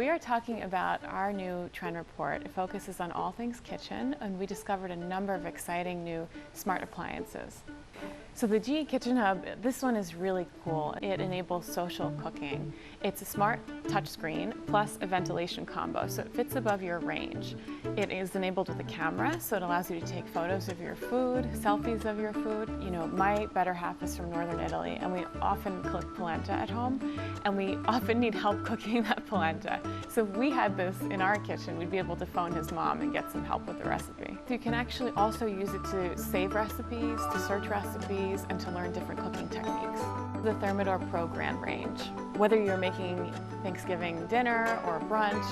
We are talking about our new trend report. It focuses on all things kitchen, and we discovered a number of exciting new smart appliances. So the GE Kitchen Hub, this one is really cool. It enables social cooking. It's a smart touchscreen plus a ventilation combo, so it fits above your range. It is enabled with a camera, so it allows you to take photos of your food, selfies of your food. You know, my better half is from Northern Italy, and we often cook polenta at home, and we often need help cooking that polenta. So if we had this in our kitchen, we'd be able to phone his mom and get some help with the recipe. You can actually also use it to save recipes, to search recipes, and to learn different cooking techniques. The Thermador Pro Grand Range. Whether you're making Thanksgiving dinner or brunch,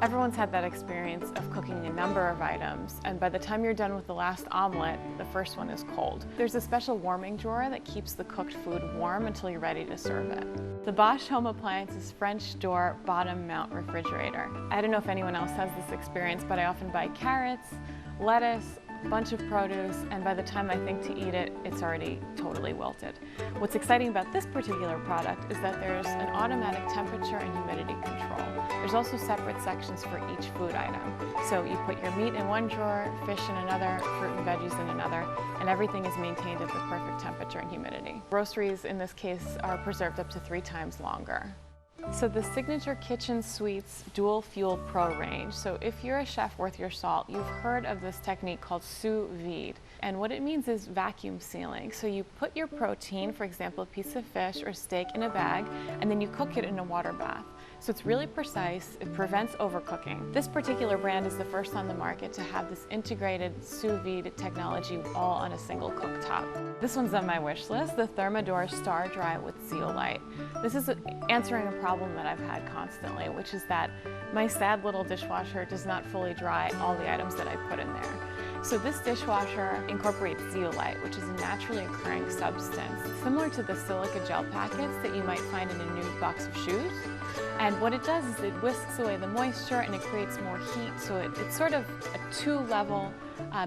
everyone's had that experience of cooking a number of items, and by the time you're done with the last omelet, the first one is cold. There's a special warming drawer that keeps the cooked food warm until you're ready to serve it. The Bosch Home Appliances French Door Bottom Mount Refrigerator. I don't know if anyone else has this experience, but I often buy carrots, lettuce, bunch of produce, and by the time I think to eat it, it's already totally wilted. What's exciting about this particular product is that there's an automatic temperature and humidity control. There's also separate sections for each food item. So you put your meat in one drawer, fish in another, fruit and veggies in another, and everything is maintained at the perfect temperature and humidity. Groceries, in this case, are preserved up to 3 times longer. So the Signature Kitchen Suites Dual Fuel Pro range. So if you're a chef worth your salt, you've heard of this technique called sous vide. And what it means is vacuum sealing. So you put your protein, for example, a piece of fish or steak, in a bag, and then you cook it in a water bath. So it's really precise, it prevents overcooking. This particular brand is the first on the market to have this integrated sous vide technology all on a single cooktop. This one's on my wish list, the Thermador Star Dry with Zeolite. This is answering a problem that I've had constantly, which is that my sad little dishwasher does not fully dry all the items that I put in there. So this dishwasher incorporates zeolite, which is a naturally occurring substance, similar to the silica gel packets that you might find in a new box of shoes. And what it does is it whisks away the moisture and it creates more heat, so it's sort of a 2-level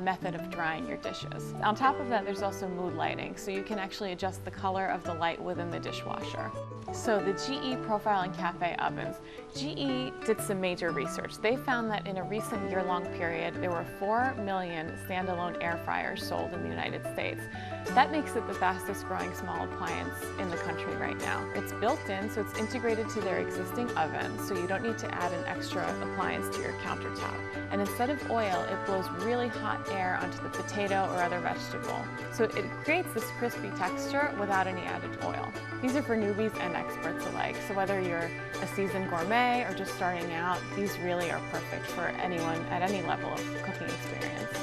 method of drying your dishes. On top of that, there's also mood lighting, so you can actually adjust the color of the light within the dishwasher. So the GE Profile and Cafe ovens. GE did some major research. They found that in a recent year-long period, there were 4 million standalone air fryers sold in the United States. That makes it the fastest growing small appliance in the country right now. It's built in, so it's integrated to their existing oven, so you don't need to add an extra appliance to your countertop. And instead of oil, it blows really hot air onto the potato or other vegetable. So it creates this crispy texture without any added oil. These are for newbies and experts alike, so whether you're a seasoned gourmet or just starting out, these really are perfect for anyone at any level of cooking experience.